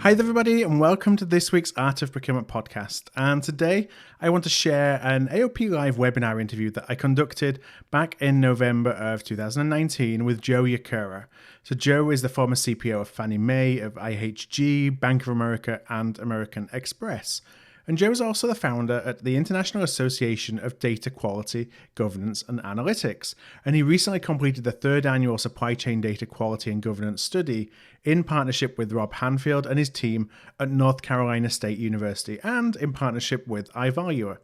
Hi there, everybody, and welcome to this week's Art of Procurement podcast. And today I want to share an AOP Live webinar interview that I conducted back in November of 2019 with Joe Yacura. So Joe is the former CPO of Fannie Mae, of IHG, Bank of America, and American Express. And Joe is also the founder at the International Association of Data Quality, Governance and Analytics. And he recently completed the third annual Supply Chain Data Quality and Governance study in partnership with Rob Handfield and his team at North Carolina State University and in partnership with iValuer.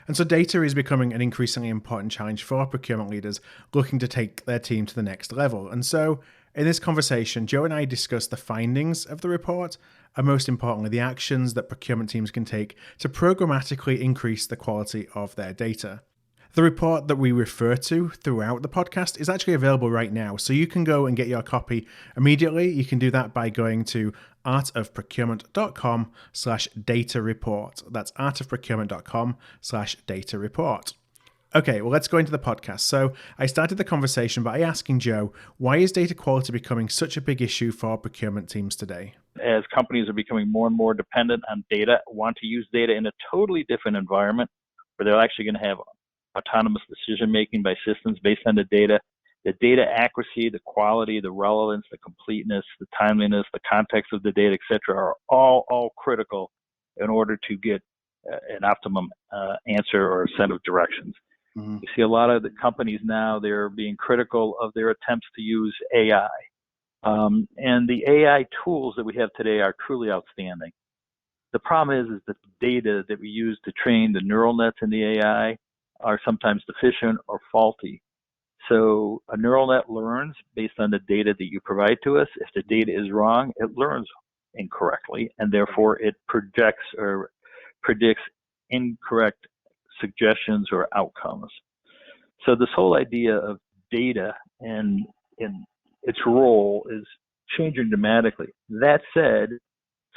And so data is becoming an increasingly important challenge for procurement leaders looking to take their team to the next level. And so in this conversation, Joe and I discussed the findings of the report and most importantly, the actions that procurement teams can take to programmatically increase the quality of their data. The report that we refer to throughout the podcast is actually available right now, so you can go and get your copy immediately. You can do that by going to artofprocurement.com/data report. That's artofprocurement.com/data report. Okay, well, let's go into the podcast. So I started the conversation by asking Joe, why is data quality becoming such a big issue for procurement teams today? As companies are becoming more and more dependent on data, want to use data in a totally different environment where they're actually going to have autonomous decision-making by systems based on the data accuracy, the quality, the relevance, the completeness, the timeliness, the context of the data, etc., are all critical in order to get an optimum answer or a set of directions. Mm-hmm. You see a lot of the companies now, they're being critical of their attempts to use AI. And the AI tools that we have today are truly outstanding. The problem is that the data that we use to train the neural nets in the AI are sometimes deficient or faulty. So a neural net learns based on the data that you provide to us. If the data is wrong, it learns incorrectly, and therefore it projects or predicts incorrect suggestions or outcomes. So this whole idea of data and its role is changing dramatically. That said,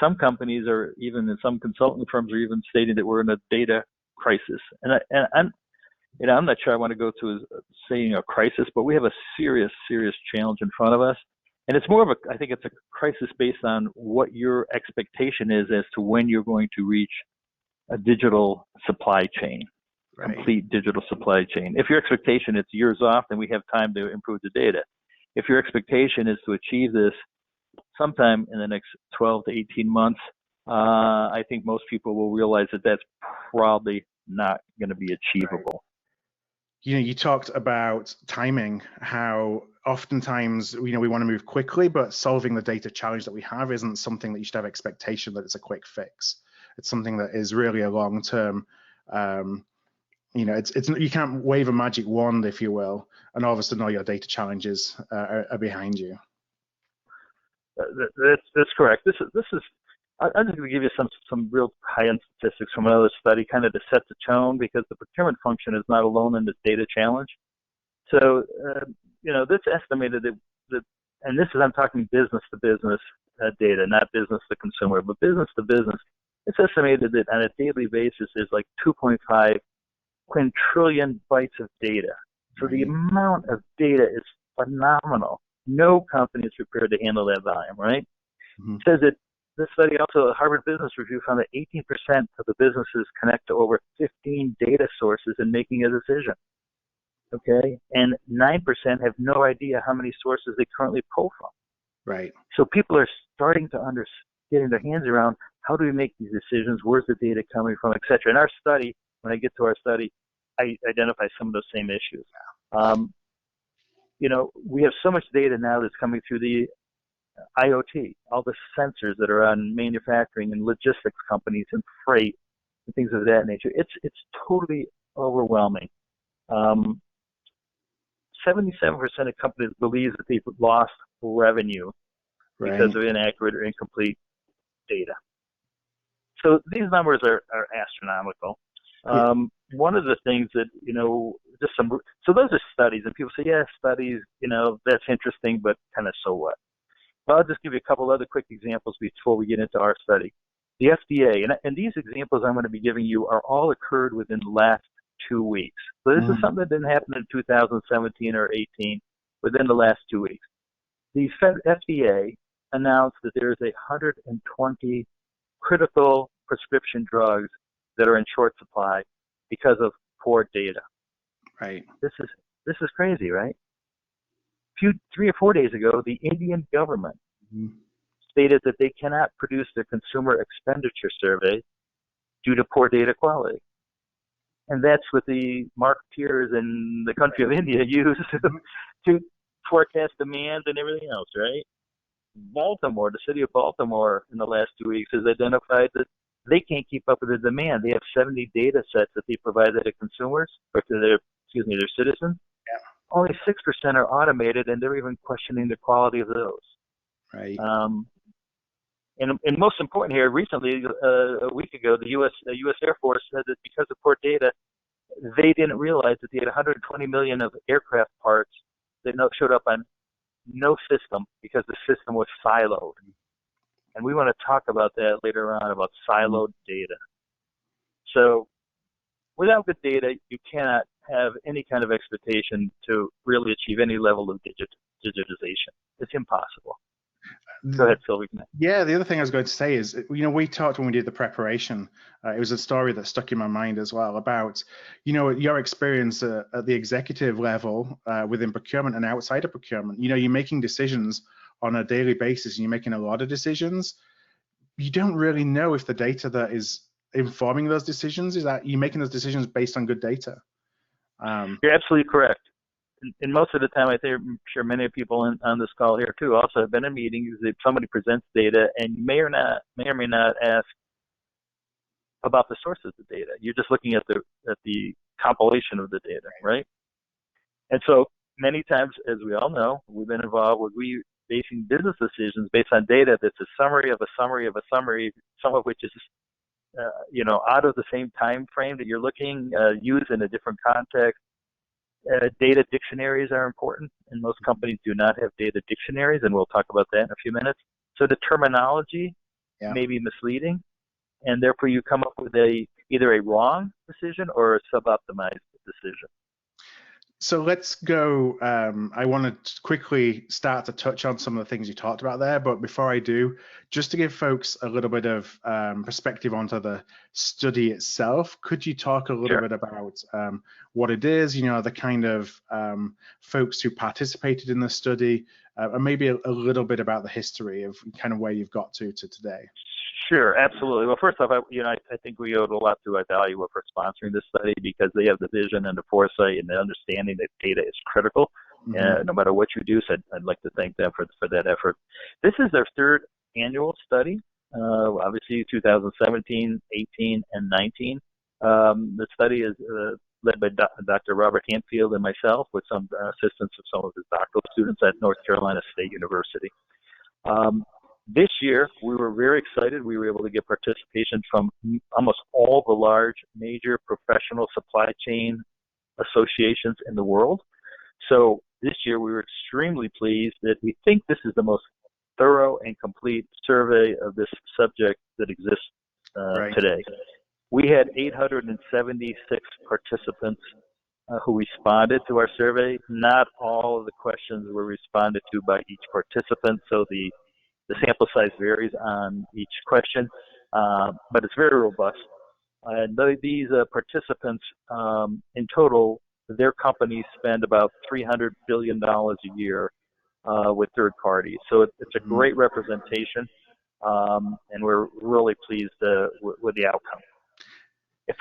some companies are even, in some consulting firms, are even stating that we're in a data crisis. And I'm not sure I want to go to saying a crisis, but we have a serious challenge in front of us. And it's more of I think it's a crisis based on what your expectation is as to when you're going to reach a digital supply chain, right. Complete digital supply chain. If your expectation it's years off, then we have time to improve the data. If your expectation is to achieve this sometime in the next 12 to 18 months, I think most people will realize that that's probably not going to be achievable. You know, you talked about timing, how oftentimes, we want to move quickly, but solving the data challenge that we have isn't something that you should have expectation that it's a quick fix. It's something that is really a long-term, it's you can't wave a magic wand, if you will, and all of a sudden all your data challenges are behind you. That's correct. This is. I'm just going to give you some real high-end statistics from another study, kind of to set the tone, because the procurement function is not alone in this data challenge. So, this estimated that, and this is I'm talking business to business data, not business to consumer, but business to business. It's estimated that on a daily basis is like 2.5 quintillion bytes of data. So the amount of data is phenomenal. No company is prepared to handle that volume, right? Mm-hmm. It says that this study also, the Harvard Business Review, found that 18% of the businesses connect to over 15 data sources in making a decision. Okay? And 9% have no idea how many sources they currently pull from. Right. So people are starting to getting their hands around how do we make these decisions, where's the data coming from, et cetera. In our study, when I get to our study, I identify some of those same issues. We have so much data now that's coming through the IoT, all the sensors that are on manufacturing and logistics companies and freight and things of that nature. It's totally overwhelming. 77% of companies believe that they've lost revenue because of inaccurate or incomplete data. So these numbers are astronomical. One of the things that, so those are studies, and people say, yeah, studies, that's interesting, but kind of so what? Well, I'll just give you a couple other quick examples before we get into our study. The FDA, and these examples I'm going to be giving you are all occurred within the last 2 weeks. So this is something that didn't happen in 2017 or 18, within the last 2 weeks. The FDA announced that there's 120 critical prescription drugs that are in short supply because of poor data. Right. This is crazy, right? 3 or 4 days ago, the Indian government stated that they cannot produce their consumer expenditure survey due to poor data quality. And that's what the marketeers in the country of India use to forecast demand and everything else, right? Baltimore, the city of Baltimore, in the last 2 weeks has identified that they can't keep up with the demand. They have 70 data sets that they provide to consumers, or to their citizens. Yeah. Only 6% are automated, and they're even questioning the quality of those. Right. And most important here, recently, a week ago, the U.S. Air Force said that because of poor data, they didn't realize that they had 120 million of aircraft parts that showed up on no system because the system was siloed. And we want to talk about that later on, about siloed data. So without good data, you cannot have any kind of expectation to really achieve any level of digitization. It's impossible. Go ahead, Phil. Yeah, the other thing I was going to say is, we talked when we did the preparation, it was a story that stuck in my mind as well about, your experience at the executive level within procurement and outside of procurement. You're making decisions on a daily basis and you're making a lot of decisions. You don't really know if the data that is informing those decisions is that you're making those decisions based on good data. You're absolutely correct. And most of the time, I'm sure many people on this call here too also have been in meetings. If somebody presents data, and you may or may not ask about the sources of the data. You're just looking at the compilation of the data, right? And so many times, as we all know, we've been involved with basing business decisions based on data that's a summary of a summary of a summary, some of which is out of the same time frame that you're looking, used in a different context. Data dictionaries are important, and most companies do not have data dictionaries, and we'll talk about that in a few minutes. So the terminology may be misleading, and therefore you come up with either a wrong decision or a suboptimized decision. So let's go. I want to quickly start to touch on some of the things you talked about there. But before I do, just to give folks a little bit of perspective onto the study itself, could you talk a little bit about what it is, the kind of folks who participated in the study, and maybe a little bit about the history of kind of where you've got to today? Sure, absolutely. Well, first off, I think we owe a lot to Evaluate for sponsoring this study, because they have the vision and the foresight and the understanding that data is critical, no matter what you do. So I'd like to thank them for that effort. This is their third annual study, obviously 2017, 18, and 19. The study is led by Dr. Robert Handfield and myself, with some assistance of some of his doctoral students at North Carolina State University. This year, we were very excited. We were able to get participation from almost all the large, major professional supply chain associations in the world. So this year, we were extremely pleased that we think this is the most thorough and complete survey of this subject that exists today. We had 876 participants who responded to our survey. Not all of the questions were responded to by each participant, so the sample size varies on each question, but it's very robust. And these participants, in total, their companies spend about $300 billion a year with third parties. So it's a great representation, and we're really pleased with the outcome. If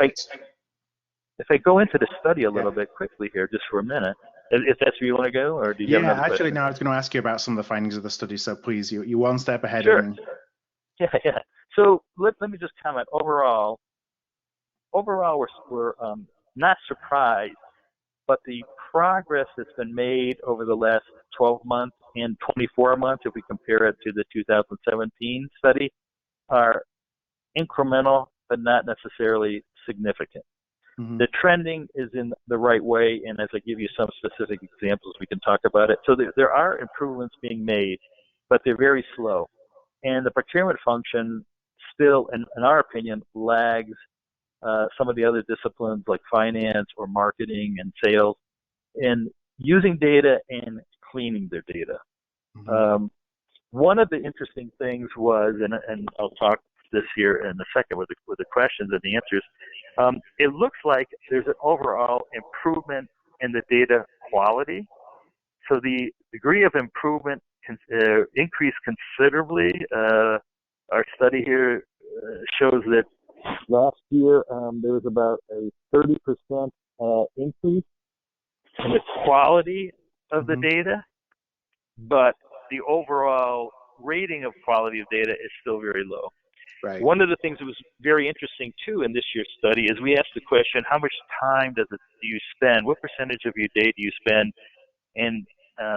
I go into the study a little bit quickly here, just for a minute, if that's where you want to go, or do you have another question? No, I was going to ask you about some of the findings of the study, so please, you're one step ahead. Sure. Yeah. So let me just comment. Overall, we're not surprised, but the progress that's been made over the last 12 months and 24 months, if we compare it to the 2017 study, are incremental, but not necessarily significant. The trending is in the right way, and as I give you some specific examples, we can talk about it. So there are improvements being made, but they're very slow. And the procurement function still, in our opinion, lags some of the other disciplines like finance or marketing and sales in using data and cleaning their data. one of the interesting things was, and I'll talk this here in a second with the questions and the answers. It looks like there's an overall improvement in the data quality. So the degree of improvement increased considerably. Our study here shows that last year there was about a 30% increase in the quality of the data, but the overall rating of quality of data is still very low. Right. One of the things that was very interesting too in this year's study is we asked the question, how much time do you spend, what percentage of your day do you spend in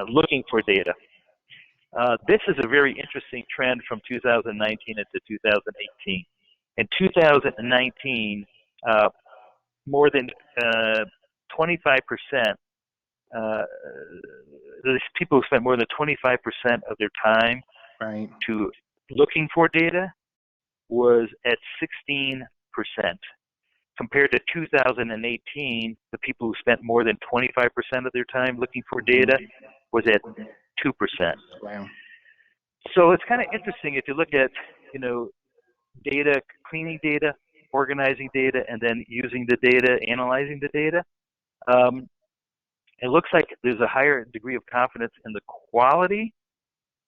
looking for data? This is a very interesting trend from 2019 into 2018. In 2019, more than 25%, there's people who spent more than 25% of their time to looking for data was at 16%. Compared to 2018, the people who spent more than 25% of their time looking for data was at 2%. Wow. So it's kind of interesting if you look at, data, cleaning data, organizing data, and then using the data, analyzing the data. It looks like there's a higher degree of confidence in the quality,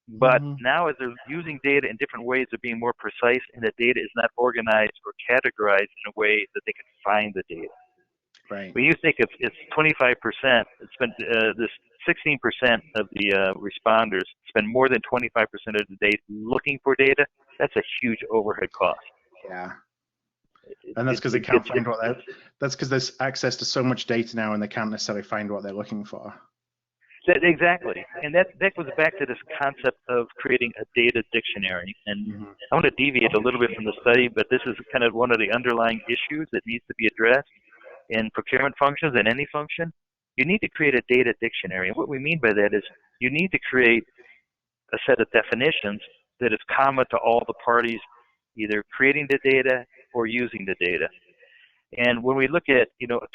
but now as they're using data in different ways, they're being more precise, and the data is not organized or categorized in a way that they can find the data. Right. When you think it's 25%, it's been this 16% of the responders spend more than 25% of the day looking for data. That's a huge overhead cost. Yeah. And that's because they can't find what they're. That's because there's access to so much data now, and they can't necessarily find what they're looking for. Exactly, and that goes back to this concept of creating a data dictionary. And I want to deviate a little bit from the study, but this is kind of one of the underlying issues that needs to be addressed in procurement functions and any function. You need to create a data dictionary, and what we mean by that is you need to create a set of definitions that is common to all the parties either creating the data or using the data. And when we look at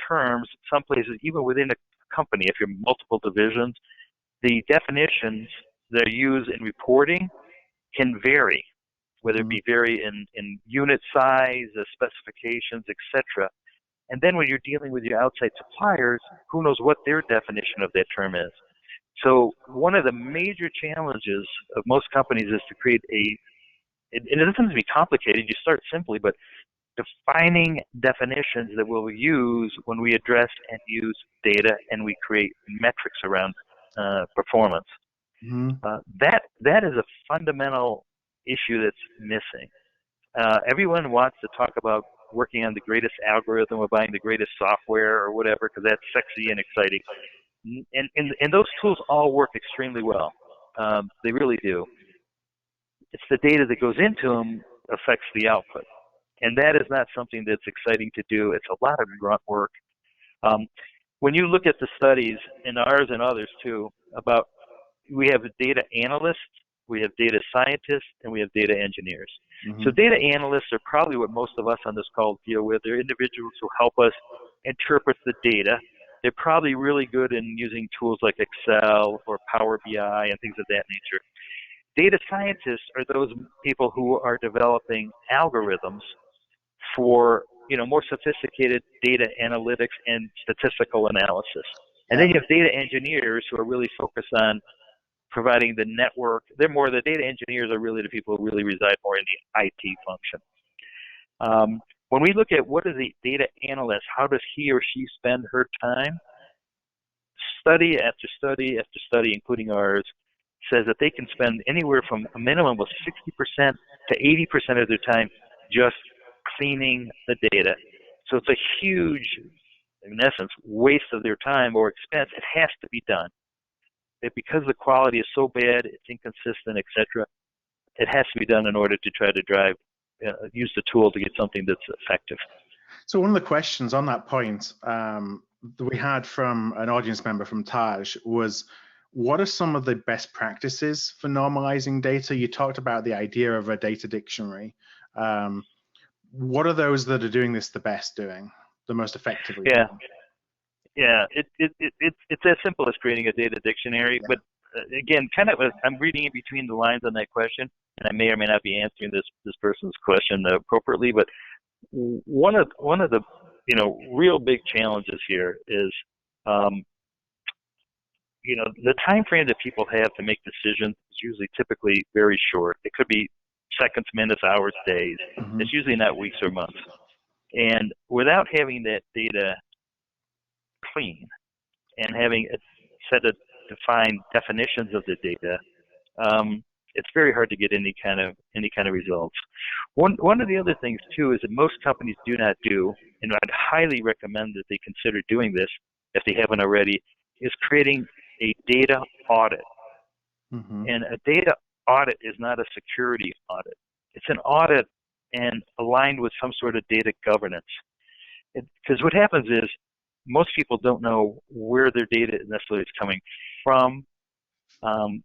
terms, some places, even within a company, if you're multiple divisions, the definitions that are used in reporting can vary, whether it be vary in unit size, specifications, etc. And then when you're dealing with your outside suppliers, who knows what their definition of that term is. So one of the major challenges of most companies is to create and it doesn't have to be complicated, you start simply, but defining definitions that we'll use when we address and use data and we create metrics around performance. That is a fundamental issue that's missing. Everyone wants to talk about working on the greatest algorithm or buying the greatest software or whatever because that's sexy and exciting. And those tools all work extrememely well. They really do. It's the data that goes into them affects the output. And that is not something that's exciting to do. It's a lot of grunt work. When you look at the studies, in ours and others too, about we have data analysts, we have data scientists, and we have data engineers. So data analysts are probably what most of us on this call deal with. They're individuals who help us interpret the data. They're probably really good in using tools like Excel or Power BI and things of that nature. Data scientists are those people who are developing algorithms for more sophisticated data analytics and statistical analysis. And then you have data engineers who are really focused on providing the network. The data engineers are really the people who really reside more in the IT function. When we look at what is a data analyst, how does he or she spend her time? Study after study after study, including ours, says that they can spend anywhere from a minimum of 60% to 80% of their time just cleaning the data. So it's a huge, in essence, waste of their time or expense. It has to be done. Because the quality is so bad, it's inconsistent, etc., it has to be done in order to try to use the tool to get something that's effective. So one of the questions on that point that we had from an audience member from Taj was, what are some of the best practices for normalizing data? You talked about the idea of a data dictionary. What are those that are doing this the most effectively? Yeah, it's as simple as creating a data dictionary, but again, kind of, I'm reading in between the lines on that question, and I may or may not be answering this person's question appropriately. But one of the real big challenges here is the time frame that people have to make decisions is usually typically very short. It could be seconds, minutes, hours, days. Mm-hmm. It's usually not weeks or months. And without having that data clean and having a set of defined definitions of the data, it's very hard to get any kind of results. One of the other things too is that most companies do not do, and I'd highly recommend that they consider doing this if they haven't already, is creating a data audit. Mm-hmm. And a data audit is not a security audit. It's an audit and aligned with some sort of data governance. Because what happens is most people don't know where their data necessarily is coming from.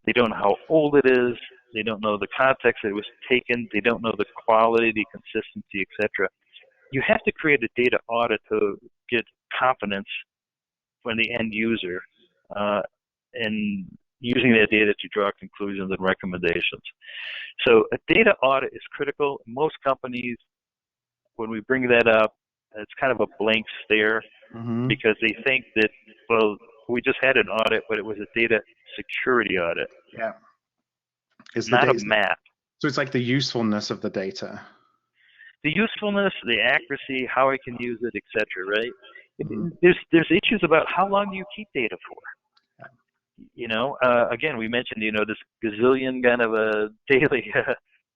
They don't know how old it is. They don't know the context that it was taken. They don't know the quality, the consistency, etc. You have to create a data audit to get confidence from the end user and using that data to draw conclusions and recommendations. So a data audit is critical. Most companies, when we bring that up, it's kind of a blank stare, Mm-hmm. because they think that, well, we just had an audit, but it was a data security audit. Yeah. It's not a map. So it's like the usefulness of the data. The usefulness, the accuracy, how I can use it, etc. Right? Mm-hmm. There's issues about how long do you keep data for. Again, we mentioned this gazillion kind of a daily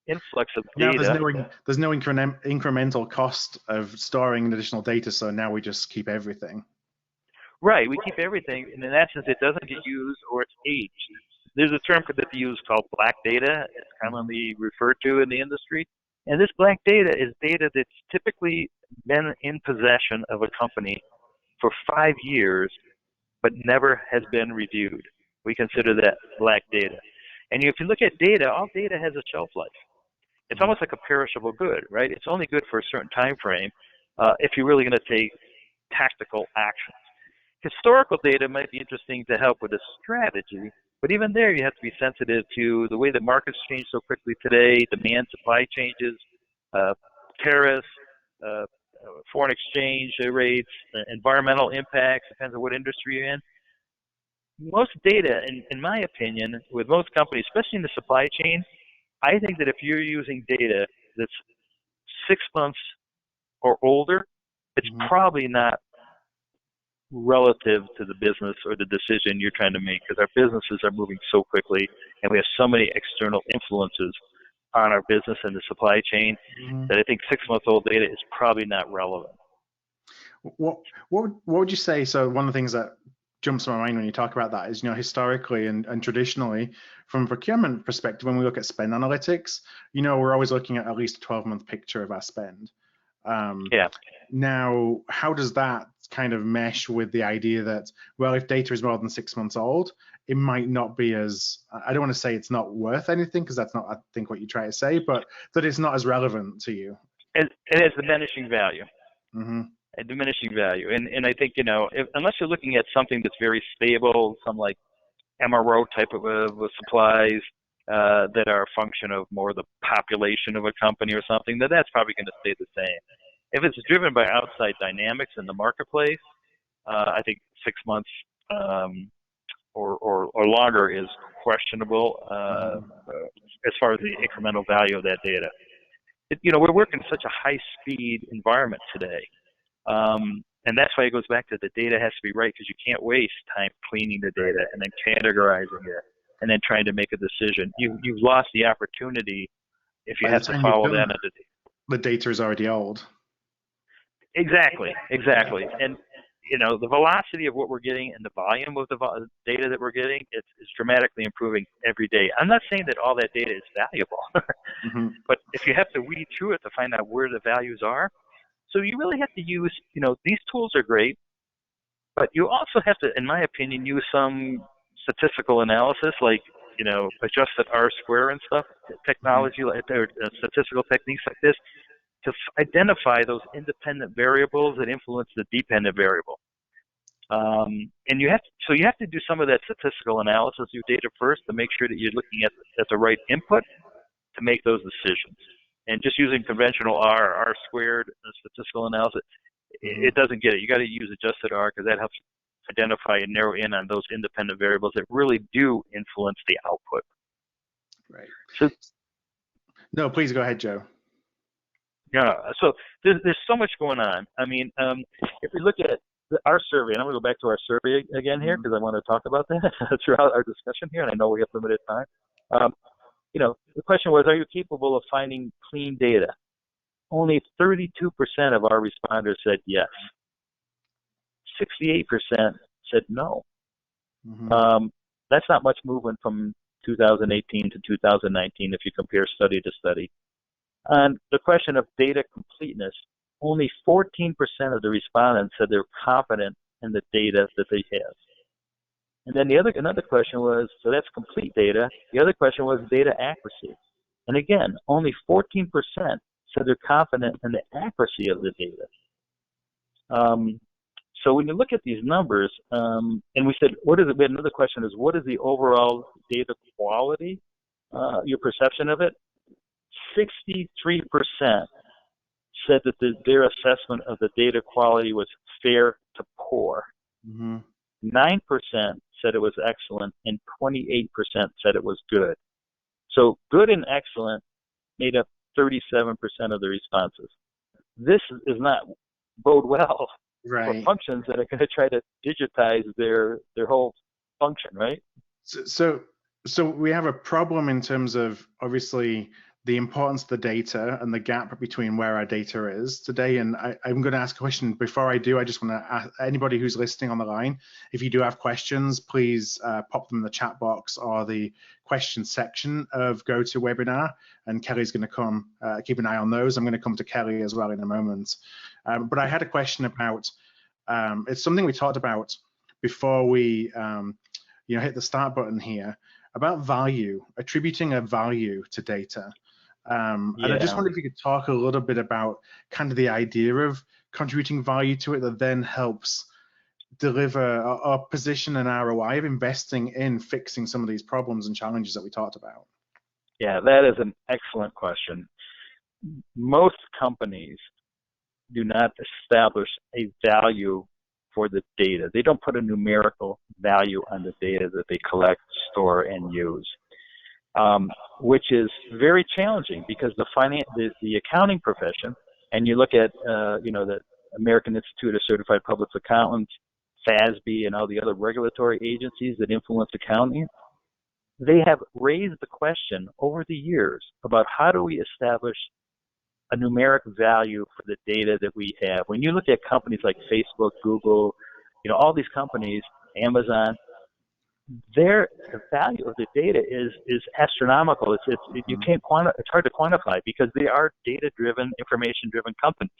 influx of data. Now there's no incremental cost of storing additional data, so now we just keep everything. Right, we keep everything, and in that sense, it doesn't get used or it's aged. There's a term that they use called black data. It's commonly referred to in the industry. And this black data is data that's typically been in possession of a company for 5 years, but never has been reviewed. We consider that black data. And if you look at data, all data has a shelf life. It's almost like a perishable good, right? It's only good for a certain time frame if you're really going to take tactical actions. Historical data might be interesting to help with a strategy, but even there you have to be sensitive to the way the markets change so quickly today, demand, supply changes, tariffs, foreign exchange rates, environmental impacts, depends on what industry you're in. Most data, in my opinion, with most companies, especially in the supply chain, I think that if you're using data that's 6 months or older, it's probably not relative to the business or the decision you're trying to make, because our businesses are moving so quickly and we have so many external influences on our business and the supply chain that I think 6 month old data is probably not relevant. What would you say? So one of the things that jumps to my mind when you talk about that is, historically and traditionally, from a procurement perspective, when we look at spend analytics, we're always looking at least a 12-month picture of our spend. Now, how does that kind of mesh with the idea that, well, if data is more than 6 months old, it might not be as, I don't want to say it's not worth anything, because that's not, I think, what you try to say, but that it's not as relevant to you. It has diminishing value. A diminishing value. And I think, unless you're looking at something that's very stable, some like MRO type of supplies that are a function of more the population of a company or something, that's probably going to stay the same. If it's driven by outside dynamics in the marketplace, I think 6 months or longer is questionable as far as the incremental value of that data. We're working in such a high-speed environment today. And that's why it goes back to the data has to be right, because you can't waste time cleaning the data and then categorizing it and then trying to make a decision. You've lost the opportunity if you have to follow that. The data is already old. Exactly. And, the velocity of what we're getting and the volume of the data that we're getting is dramatically improving every day. I'm not saying that all that data is valuable, but if you have to weed through it to find out where the values are, so you really have to use, these tools are great, but you also have to, in my opinion, use some statistical analysis, like, adjusted R-square and stuff, technology, or statistical techniques like this, to identify those independent variables that influence the dependent variable. And you have to do some of that statistical analysis of your data first to make sure that you're looking at the right input to make those decisions. And just using conventional R squared statistical analysis, it doesn't get it. You got to use adjusted R because that helps identify and narrow in on those independent variables that really do influence the output. Right. So, no, please go ahead, Joe. Yeah. So there's so much going on. I mean, if we look at our survey, and I'm going to go back to our survey again here because I want to talk about that throughout our discussion here, and I know we have limited time. The question was, are you capable of finding clean data? Only 32% of our responders said yes. 68% said no. That's not much movement from 2018 to 2019 if you compare study to study. On the question of data completeness, only 14% of the respondents said they're confident in the data that they have. And then another question was, so that's complete data. The other question was data accuracy. And again, only 14% said they're confident in the accuracy of the data. So when you look at these numbers, and we said, we had another question is, what is the overall data quality, your perception of it? 63% said that their assessment of the data quality was fair to poor. 9% said it was excellent, and 28% said it was good. So good and excellent made up 37% of the responses. This is not bode well for functions that are going to try to digitize their whole function, right? So we have a problem in terms of, obviously, the importance of the data and the gap between where our data is today. And I'm going to ask a question. Before I do, I just want to ask anybody who's listening on the line, if you do have questions, please pop them in the chat box or the question section of GoToWebinar. And Kelly's going to come, keep an eye on those. I'm going to come to Kelly as well in a moment. But I had a question about, it's something we talked about before we hit the start button here, about value, attributing a value to data. And I just wondered if you could talk a little bit about kind of the idea of contributing value to it that then helps deliver or position an ROI of investing in fixing some of these problems and challenges that we talked about. Yeah, that is an excellent question. Most companies do not establish a value for the data. They don't put a numerical value on the data that they collect, store, and use. Which is very challenging because the accounting profession, and you look at the American Institute of Certified Public Accountants, FASB, and all the other regulatory agencies that influence accounting, they have raised the question over the years about how do we establish a numeric value for the data that we have. When you look at companies like Facebook, Google, all these companies, Amazon, the value of the data is astronomical. You can't it's hard to quantify because they are data-driven, information-driven companies.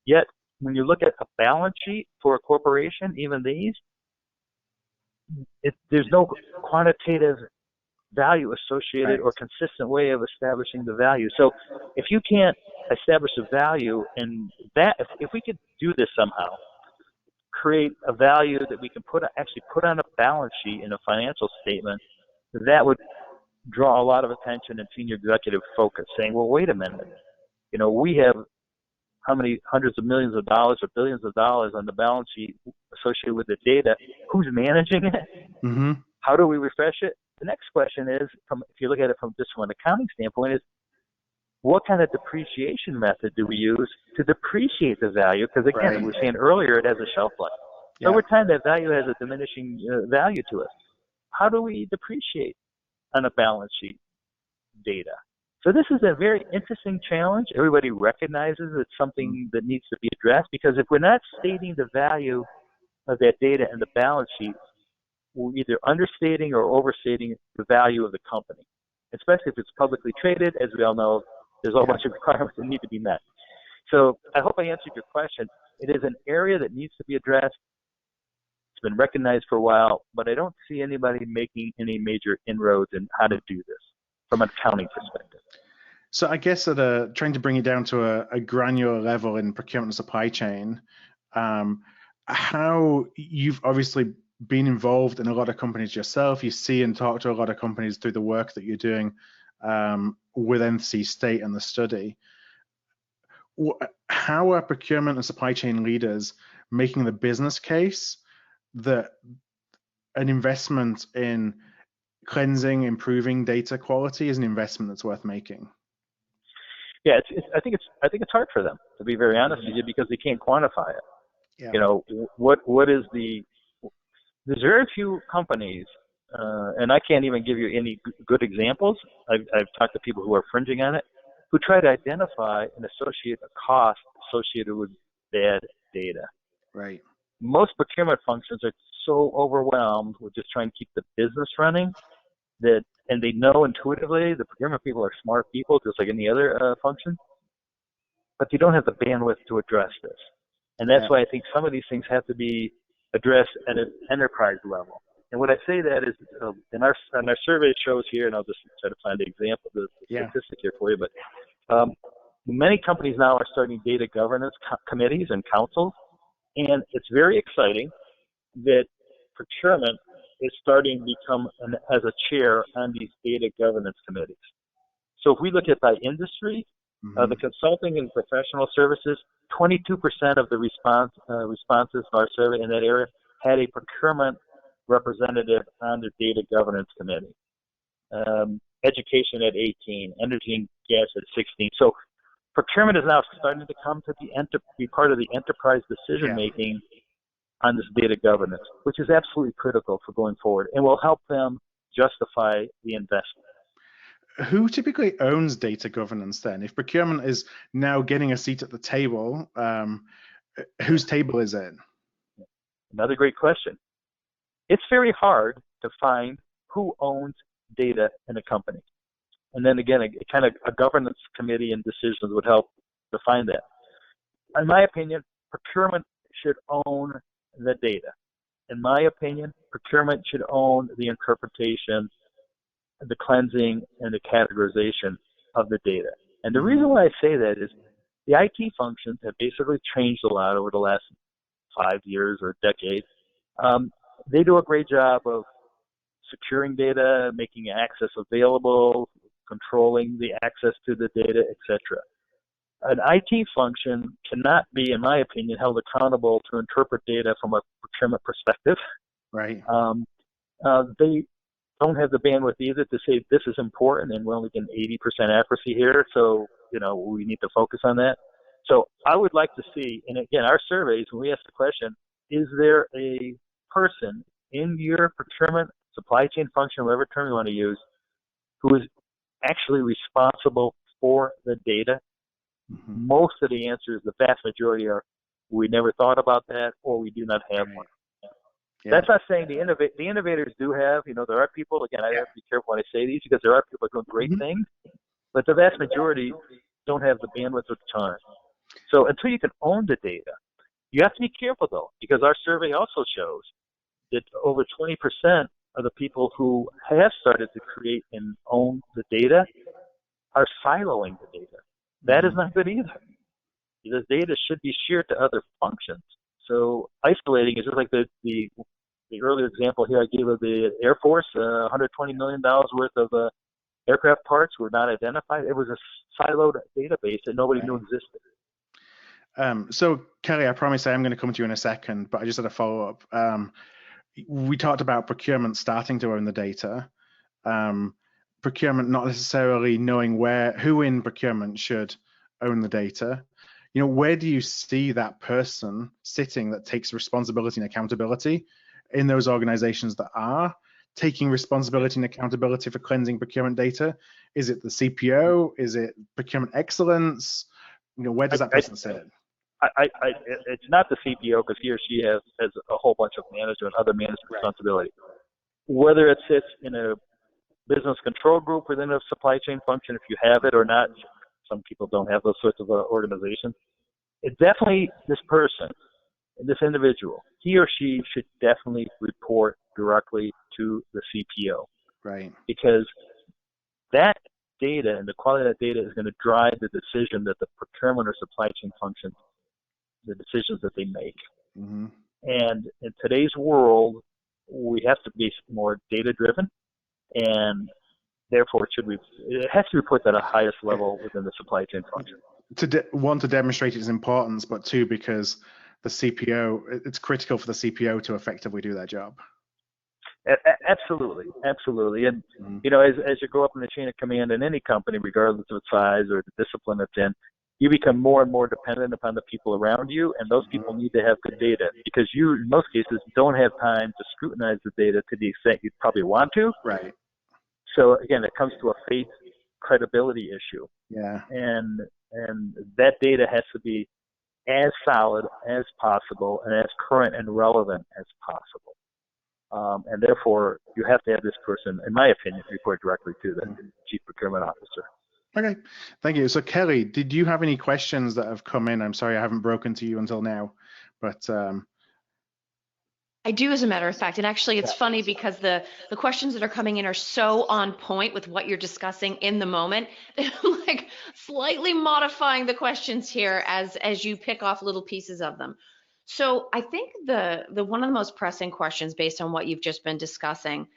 Yet, when you look at a balance sheet for a corporation, even these, there's no quantitative value associated or consistent way of establishing the value. So, if you can't establish a value, and that if we could do this somehow, create a value that we can actually put on a balance sheet in a financial statement, that would draw a lot of attention and senior executive focus, saying, well, wait a minute, we have how many hundreds of millions of dollars or billions of dollars on the balance sheet associated with the data. Who's managing it? How do we refresh it? The next question is, if you look at it from just from an accounting standpoint, is what kind of depreciation method do we use to depreciate the value? Because again, we were saying earlier, it has a shelf life. So over time, that value has a diminishing value to us. How do we depreciate on a balance sheet data? So this is a very interesting challenge. Everybody recognizes it's something that needs to be addressed, because if we're not stating the value of that data in the balance sheet, we're either understating or overstating the value of the company, especially if it's publicly traded. As we all know, there's a whole bunch of requirements that need to be met. So I hope I answered your question. It is an area that needs to be addressed. It's been recognized for a while, but I don't see anybody making any major inroads in how to do this from an accounting perspective. So I guess trying to bring it down to a granular level in procurement and supply chain, how you've obviously been involved in a lot of companies yourself. You see and talk to a lot of companies through the work that you're doing with NC State and the study. How are procurement and supply chain leaders making the business case that an investment in cleansing, improving data quality is an investment that's worth making? Yeah, I think it's hard for them, to be very honest with you, because they can't quantify it. Yeah. You know, what is there's very few companies, and I can't even give you any good examples. I've talked to people who are fringing on it, who try to identify and associate a cost associated with bad data. Right. Most procurement functions are so overwhelmed with just trying to keep the business running and they know intuitively the procurement people are smart people, just like any other function, but they don't have the bandwidth to address this. And that's why I think some of these things have to be addressed at an enterprise level. And what I say that is, in our survey shows here, and I'll just try to find the example, the statistic here for you, but many companies now are starting data governance committees and councils, and it's very exciting that procurement is starting to become as a chair on these data governance committees. So if we look at by industry, the consulting and professional services, 22% of the responses to our survey in that area had a procurement representative on the data governance committee. Education at 18, energy and gas at 16. So procurement is now starting to come to be part of the enterprise decision making on this data governance, which is absolutely critical for going forward and will help them justify the investment. Who typically owns data governance then? If procurement is now getting a seat at the table, whose table is it? Another great question. It's very hard to find who owns data in a company. And then again, a governance committee and decisions would help define that. In my opinion, procurement should own the data. In my opinion, procurement should own the interpretation, the cleansing, and the categorization of the data. And the reason why I say that is the IT functions have basically changed a lot over the last 5 years or decade. They do a great job of securing data, making access available, controlling the access to the data, etc. An IT function cannot be, in my opinion, held accountable to interpret data from a procurement perspective. Right. They don't have the bandwidth either to say this is important and we're only getting 80% accuracy here, so we need to focus on that. So I would like to see, and again, our surveys, when we ask the question, is there a person in your procurement, supply chain function, whatever term you want to use, who is actually responsible for the data? Most of the answers, the vast majority, are we never thought about that, or we do not have one. That's not saying the innovators do have. There are people. Again, I have to be careful when I say these because there are people doing great things, but the vast majority don't have the bandwidth or the time. So until you can own the data, you have to be careful though, because our survey also shows that over 20% of the people who have started to create and own the data are siloing the data. That is not good either. Because data should be shared to other functions. So isolating is just like the earlier example here I gave of the Air Force, $120 million worth of aircraft parts were not identified. It was a siloed database that nobody knew existed. So Kelly, I promise I am going to come to you in a second, but I just had a follow-up. We talked about procurement starting to own the data. Procurement not necessarily knowing who in procurement should own the data. Where do you see that person sitting that takes responsibility and accountability in those organizations that are taking responsibility and accountability for cleansing procurement data? Is it the CPO? Is it procurement excellence? Where does that person sit? It's not the CPO because he or she has a whole bunch of management, other management responsibility. Whether it sits in a business control group within a supply chain function, if you have it or not, some people don't have those sorts of organizations. It's definitely this person, this individual. He or she should definitely report directly to the CPO. Right. Because that data and the quality of that data is going to drive the decision that the procurement or supply chain function, the decisions that they make. And in today's world, we have to be more data-driven, and therefore it has to be put at a highest level within the supply chain function. One, to demonstrate its importance, but two, because the CPO, it's critical for the CPO to effectively do their job. Absolutely, absolutely. And you know, as you go up in the chain of command in any company, regardless of its size or the discipline it's in, you become more and more dependent upon the people around you, and those people need to have good data, because you, in most cases, don't have time to scrutinize the data to the extent you'd probably want to. Right. So again, it comes to a faith credibility issue. Yeah. And that data has to be as solid as possible and as current and relevant as possible. And therefore, you have to have this person, in my opinion, report directly to the Chief Procurement Officer. Okay, thank you. So Kelly, did you have any questions that have come in? I'm sorry I haven't broken to you until now, but I do, as a matter of fact. And actually, it's funny because the questions that are coming in are so on point with what you're discussing in the moment. I'm like slightly modifying the questions here as you pick off little pieces of them. So I think the one of the most pressing questions, based on what you've just been discussing,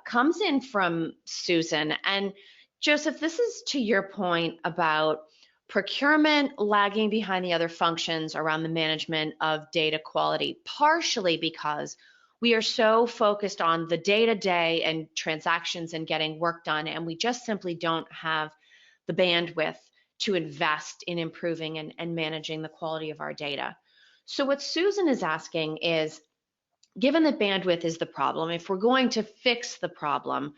comes in from Susan. And Joseph, this is to your point about procurement lagging behind the other functions around the management of data quality, partially because we are so focused on the day-to-day and transactions and getting work done, and we just simply don't have the bandwidth to invest in improving and managing the quality of our data. So what Susan is asking is, given that bandwidth is the problem, if we're going to fix the problem,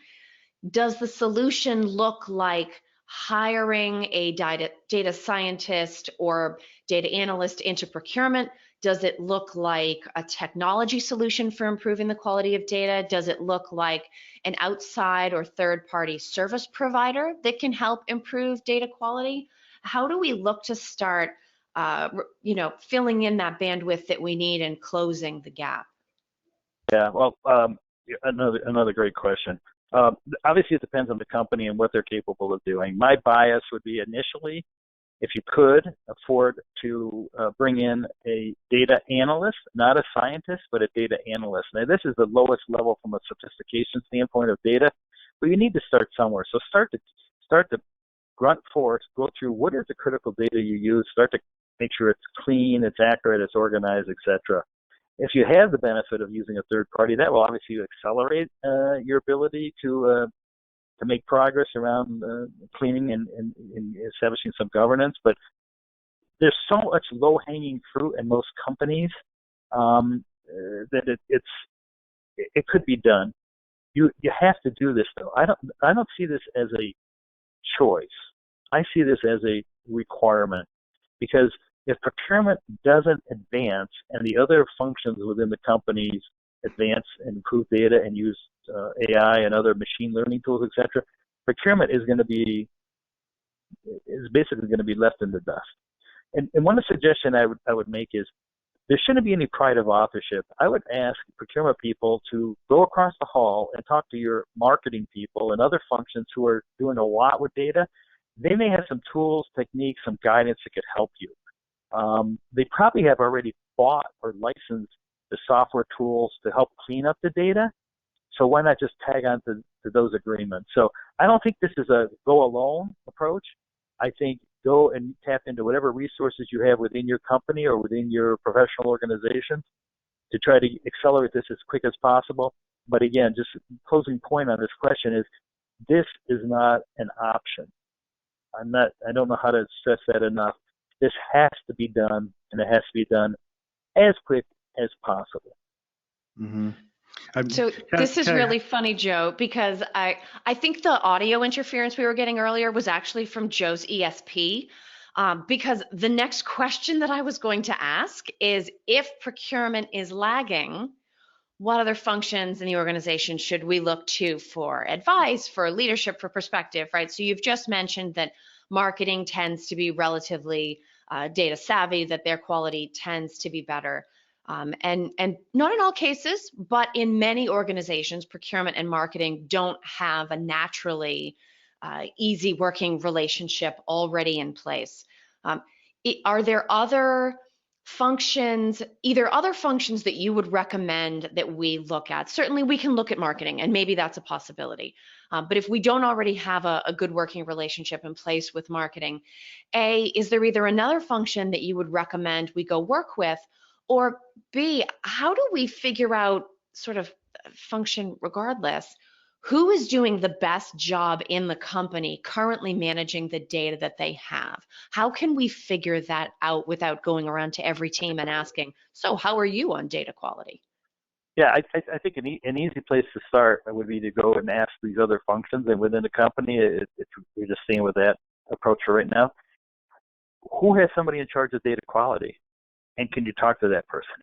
does the solution look like hiring a data scientist or data analyst into procurement? Does it look like a technology solution for improving the quality of data? Does it look like an outside or third-party service provider that can help improve data quality? How do we look to start filling in that bandwidth that we need and closing the gap? Yeah, well, another great question. Obviously, it depends on the company and what they're capable of doing. My bias would be, initially, if you could afford to bring in a data analyst, not a scientist, but a data analyst. Now, this is the lowest level from a sophistication standpoint of data, but you need to start somewhere. So start to grunt force, go through what is the critical data you use, start to make sure it's clean, it's accurate, it's organized, etc. If you have the benefit of using a third party, that will obviously accelerate your ability to make progress around cleaning and establishing some governance. But there's so much low-hanging fruit in most companies that it could be done. You have to do this, though. I don't see this as a choice. I see this as a requirement, because if procurement doesn't advance and the other functions within the companies advance and improve data and use AI and other machine learning tools, etc., procurement is basically going to be left in the dust. And one suggestion I would make is, there shouldn't be any pride of authorship. I would ask procurement people to go across the hall and talk to your marketing people and other functions who are doing a lot with data. They may have some tools, techniques, some guidance that could help you. They probably have already bought or licensed the software tools to help clean up the data. So why not just tag on to those agreements? So I don't think this is a go alone approach. I think go and tap into whatever resources you have within your company or within your professional organization to try to accelerate this as quick as possible. But again, just closing point on this question is, this is not an option. I don't know how to stress that enough. This has to be done, and it has to be done as quick as possible. Mm-hmm. So this is really funny, Joe, because I think the audio interference we were getting earlier was actually from Joe's ESP, because the next question that I was going to ask is, if procurement is lagging, what other functions in the organization should we look to for advice, for leadership, for perspective, right? So you've just mentioned that marketing tends to be relatively data savvy, that their quality tends to be better. And not in all cases, but in many organizations, procurement and marketing don't have a naturally easy working relationship already in place. Are there other functions, either other functions that you would recommend that we look at. Certainly we can look at marketing, and maybe that's a possibility. But if we don't already have a good working relationship in place with marketing, is there either another function that you would recommend we go work with, or B, how do we figure out sort of function regardless? Who is doing the best job in the company currently managing the data that they have? How can we figure that out without going around to every team and asking, so how are you on data quality? Yeah, I think an easy place to start would be to go and ask these other functions, and within the company, if we're just staying with that approach for right now, who has somebody in charge of data quality, and can you talk to that person?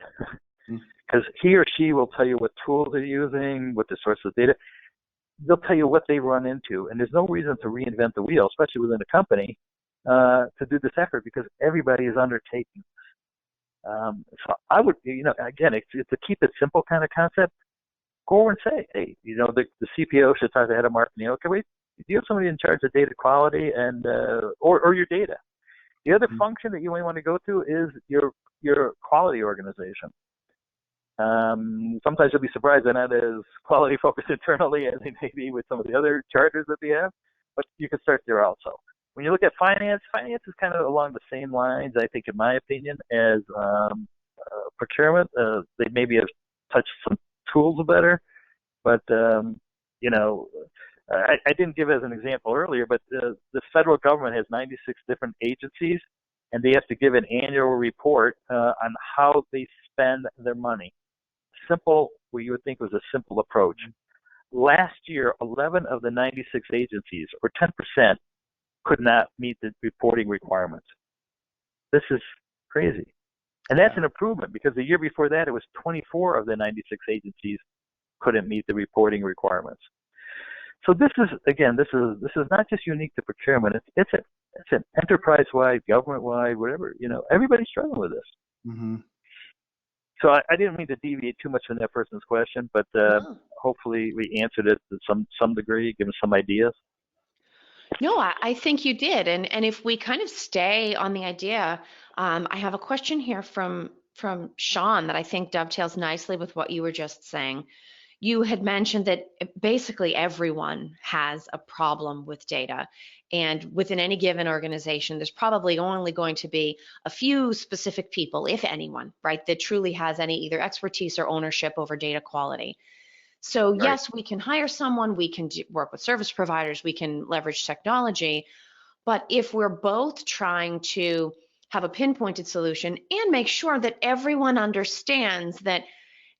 Because he or she will tell you what tools they're using, what the source of data. They'll tell you what they run into, and there's no reason to reinvent the wheel, especially within a company, to do this effort, because everybody is undertaking. So I would, again, it's a keep it simple kind of concept. Go over and say, hey, the CPO should talk to the head of marketing. Okay, wait, do you have somebody in charge of data quality and or your data? The other function that you may want to go to is your quality organization. Sometimes you'll be surprised they're not as quality focused internally as they may be with some of the other charters that they have, but you can start there also. When you look at finance is kind of along the same lines, I think, in my opinion, as procurement. They maybe have touched some tools better, but I didn't give as an example earlier, but the federal government has 96 different agencies, and they have to give an annual report on how they spend their money. Simple, what you would think was a simple approach. Last year, 11 of the 96 agencies, or 10%, could not meet the reporting requirements. This is crazy. And that's an improvement, because the year before that, it was 24 of the 96 agencies couldn't meet the reporting requirements. So this is not just unique to procurement. It's an enterprise-wide, government-wide, whatever. Everybody's struggling with this. Mm-hmm. So I didn't mean to deviate too much from that person's question, but hopefully we answered it to some degree, given some ideas. No, I think you did. And if we kind of stay on the idea, I have a question here from Sean that I think dovetails nicely with what you were just saying. You had mentioned that basically everyone has a problem with data. And within any given organization, there's probably only going to be a few specific people, if anyone, right, that truly has any either expertise or ownership over data quality. So yes, we can hire someone, we can work with service providers, we can leverage technology, but if we're both trying to have a pinpointed solution and make sure that everyone understands that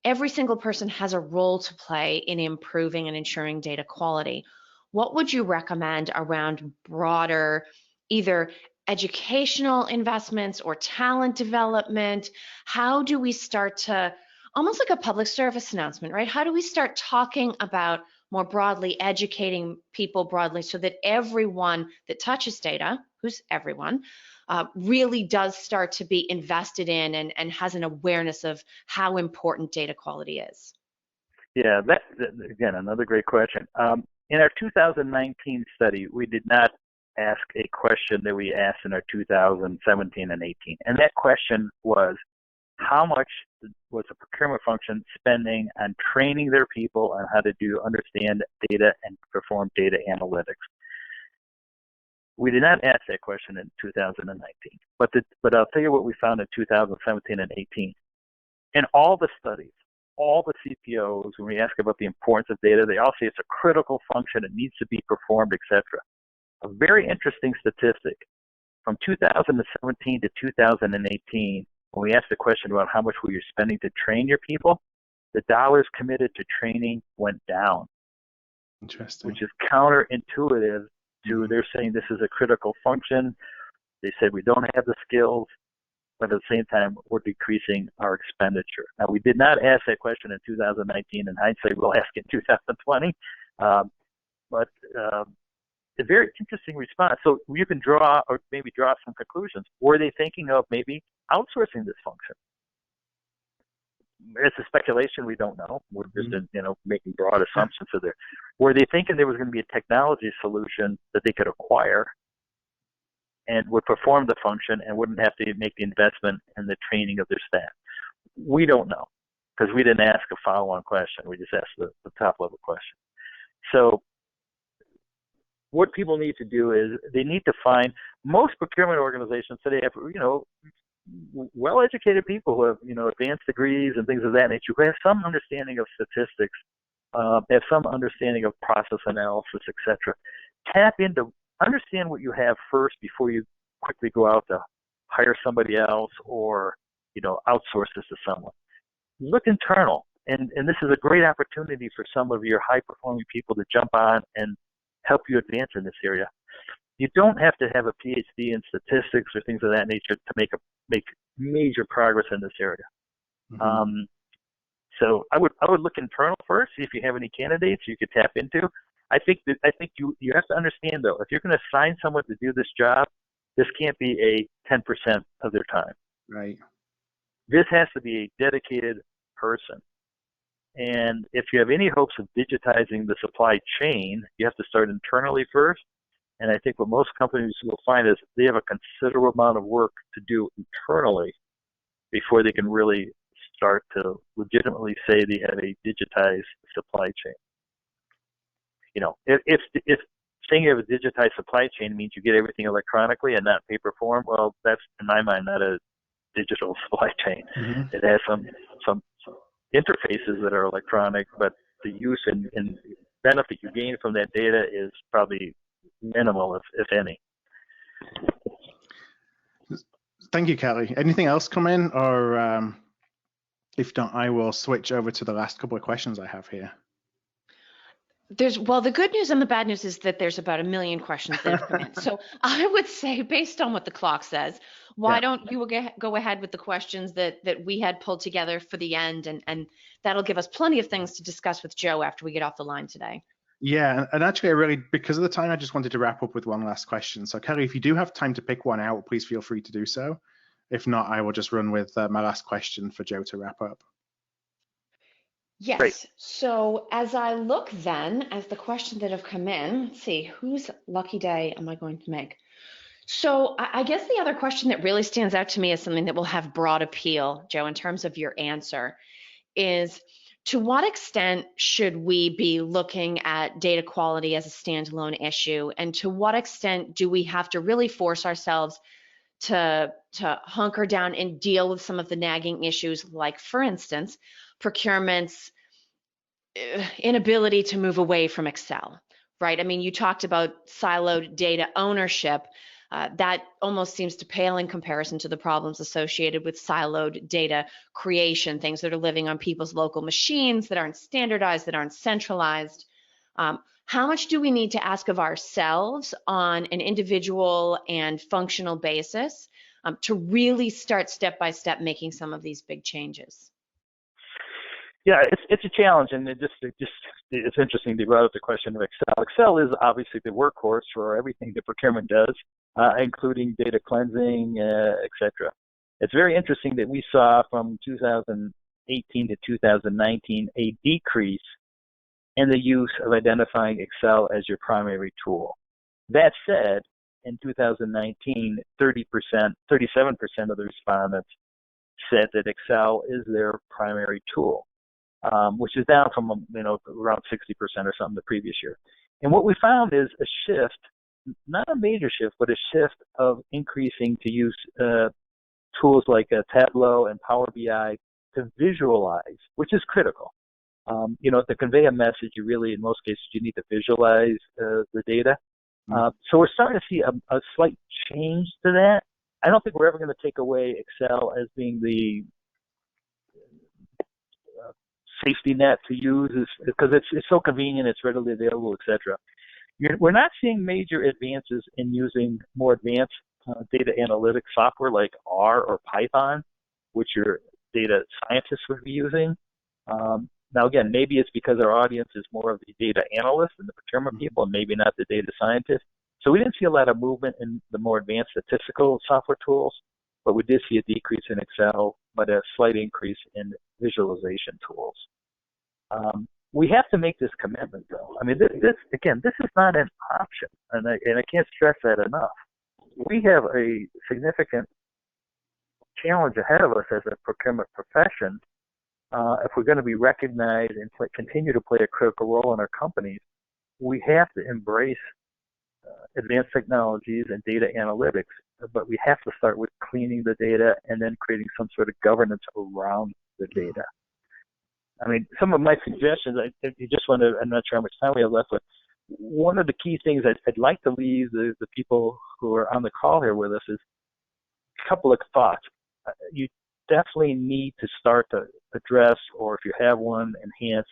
every single person has a role to play in improving and ensuring data quality, what would you recommend around broader either educational investments or talent development? How do we start to, almost like a public service announcement, right? How do we start talking about more broadly educating people broadly so that everyone that touches data, who's everyone, really does start to be invested in and has an awareness of how important data quality is? Yeah, that again, another great question. In our 2019 study, we did not ask a question that we asked in our 2017 and 18. And that question was, how much was the procurement function spending on training their people on how to understand data and perform data analytics? We did not ask that question in 2019, but I'll tell you what we found in 2017 and 18. In all the studies, all the CPOs, when we ask about the importance of data, they all say it's a critical function, it needs to be performed, etc. A very interesting statistic, from 2017 to 2018, when we asked the question about how much were you spending to train your people, the dollars committed to training went down. Interesting. Which is counterintuitive to they're saying this is a critical function. They said we don't have the skills, but at the same time, we're decreasing our expenditure. Now, we did not ask that question in 2019. In hindsight, we'll ask in 2020. But a very interesting response. So you can draw some conclusions. Were they thinking of maybe outsourcing this function? It's a speculation. We don't know. We're just making broad assumptions of there. Were they thinking there was going to be a technology solution that they could acquire and would perform the function and wouldn't have to make the investment in the training of their staff? We don't know because we didn't ask a follow-on question. We just asked the top-level question. So what people need to do is they need to find, most procurement organizations today have, well-educated people who have, advanced degrees and things of that nature, who have some understanding of statistics, have some understanding of process analysis, etc. Tap into, understand what you have first before you quickly go out to hire somebody else or, outsource this to someone. Look internal, and this is a great opportunity for some of your high-performing people to jump on and help you advance in this area. You don't have to have a PhD in statistics or things of that nature to make major progress in this area. Mm-hmm. So I would look internal first, see if you have any candidates you could tap into. I think you have to understand, though, if you're going to assign someone to do this job, this can't be a 10% of their time. Right. This has to be a dedicated person. And if you have any hopes of digitizing the supply chain, you have to start internally first. And I think what most companies will find is they have a considerable amount of work to do internally before they can really start to legitimately say they have a digitized supply chain. If saying you have a digitized supply chain means you get everything electronically and not paper form, well, that's, in my mind, not a digital supply chain. Mm-hmm. It has some interfaces that are electronic, but the use and benefit you gain from that data is probably minimal, if any. Thank you, Kelly. Anything else come in, or if not, I will switch over to the last couple of questions I have here. The good news and the bad news is that there's about 1 million questions that have come in. So I would say, based on what the clock says, why don't you go ahead with the questions that we had pulled together for the end, and that'll give us plenty of things to discuss with Joe after we get off the line today. Yeah, and actually, because of the time, I just wanted to wrap up with one last question. So Kelly, if you do have time to pick one out, please feel free to do so. If not, I will just run with my last question for Joe to wrap up. Yes. Great. So as I look then at the questions that have come in, let's see, whose lucky day am I going to make? So I guess the other question that really stands out to me as something that will have broad appeal, Joe, in terms of your answer, is to what extent should we be looking at data quality as a standalone issue? And to what extent do we have to really force ourselves to hunker down and deal with some of the nagging issues, like, for instance, procurement's inability to move away from Excel, right? I mean, you talked about siloed data ownership. That almost seems to pale in comparison to the problems associated with siloed data creation, things that are living on people's local machines, that aren't standardized, that aren't centralized. How much do we need to ask of ourselves on an individual and functional basis to really start step-by-step making some of these big changes? Yeah, it's a challenge, and it's interesting they brought up the question of Excel. Excel is obviously the workhorse for everything that procurement does, including data cleansing, etc. It's very interesting that we saw from 2018 to 2019 a decrease in the use of identifying Excel as your primary tool. That said, in 2019, 37% of the respondents said that Excel is their primary tool. Which is down from around 60% or something the previous year. And what we found is a shift, not a major shift, but a shift of increasing to use tools like Tableau and Power BI to visualize, which is critical. To convey a message, you really, in most cases, you need to visualize the data. So we're starting to see a slight change to that. I don't think we're ever going to take away Excel as being the safety net to use, because it's so convenient, it's readily available, etc. We're not seeing major advances in using more advanced data analytics software like R or Python, which your data scientists would be using. Now, again, maybe it's because our audience is more of the data analysts and the procurement people, and maybe not the data scientists. So we didn't see a lot of movement in the more advanced statistical software tools, but we did see a decrease in Excel, but a slight increase in visualization tools. We have to make this commitment, though. I mean, this is not an option, and I can't stress that enough. we have a significant challenge ahead of us as a procurement profession. If we're going to be recognized and continue to play a critical role in our companies, we have to embrace advanced technologies and data analytics, but we have to start with cleaning the data and then creating some sort of governance around the data. I mean, some of my suggestions, I'm not sure how much time we have left, but one of the key things I'd like to leave the people who are on the call here with us is a couple of thoughts. You definitely need to start to address, or if you have one, enhance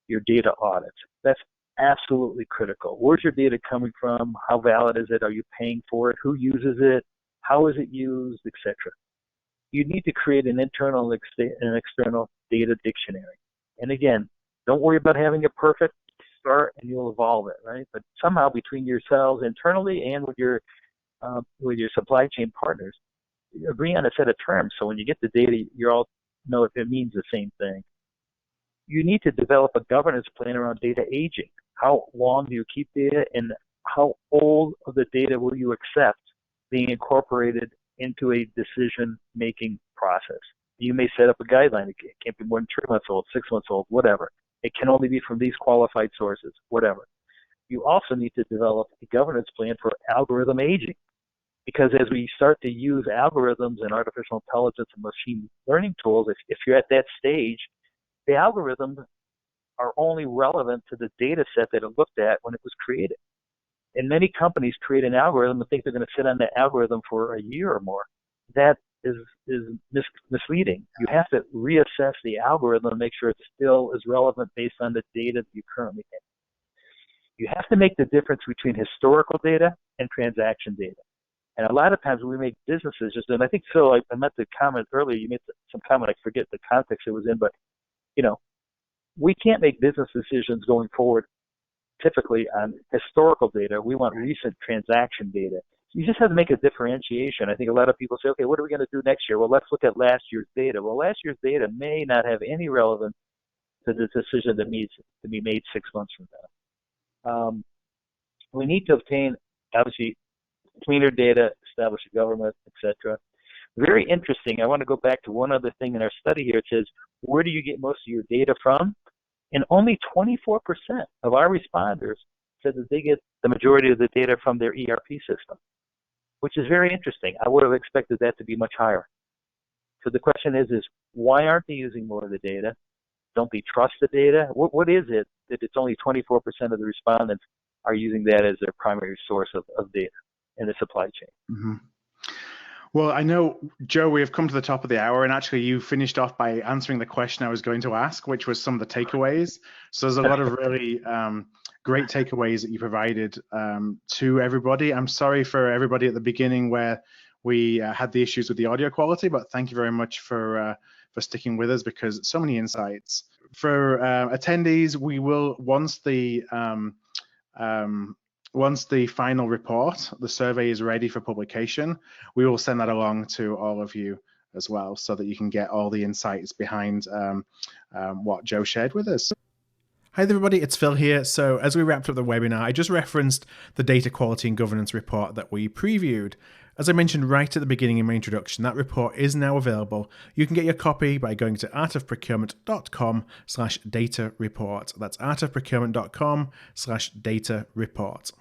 your data audits. That's absolutely critical. Where's your data coming from? How valid is it? Are you paying for it? Who uses it? How is it used, etc.? You need to create an internal and external data dictionary. And again, don't worry about having it perfect. Start and you'll evolve it, right? But somehow between yourselves internally and with your supply chain partners, agree on a set of terms. So when you get the data, you all know if it means the same thing. You need to develop a governance plan around data aging. How long do you keep data, and how old of the data will you accept being incorporated into a decision-making process? You may set up a guideline. It can't be more than 3 months old, 6 months old, whatever. It can only be from these qualified sources, whatever. You also need to develop a governance plan for algorithm aging, because as we start to use algorithms and artificial intelligence and machine learning tools, if you're at that stage, the algorithms are only relevant to the data set that it looked at when it was created. And many companies create an algorithm and think they're going to sit on that algorithm for a year or more. That is misleading. You have to reassess the algorithm and make sure it still is relevant based on the data that you currently have. You have to make the difference between historical data and transaction data. And a lot of times when we make business decisions, and I think, Phil, I meant to comment earlier, you made some comment, I forget the context it was in, but, we can't make business decisions going forward typically on historical data. We want recent transaction data. You just have to make a differentiation. I think a lot of people say, okay, what are we going to do next year? Well, let's look at last year's data. Well, last year's data may not have any relevance to the decision that needs to be made 6 months from now. We need to obtain, obviously, cleaner data, establish a government, etc. Very interesting. I want to go back to one other thing in our study here. It says, where do you get most of your data from? And only 24% of our responders said that they get the majority of the data from their ERP system, which is very interesting. I would have expected that to be much higher. So the question is why aren't they using more of the data? Don't they trust the data? What is it that it's only 24% of the respondents are using that as their primary source of data in the supply chain? Mm-hmm. Well, I know, Joe, we have come to the top of the hour, and actually you finished off by answering the question I was going to ask, which was some of the takeaways. So there's a lot of really great takeaways that you provided to everybody. I'm sorry for everybody at the beginning where we had the issues with the audio quality, but thank you very much for sticking with us, because so many insights. For attendees, we will, once the final report, the survey is ready for publication, we will send that along to all of you as well, so that you can get all the insights behind what Joe shared with us. Hi everybody, it's Phil here. So as we wrapped up the webinar, I just referenced the data quality and governance report that we previewed. As I mentioned right at the beginning in my introduction, that report is now available. You can get your copy by going to artofprocurement.com/data report. That's artofprocurement.com/data report.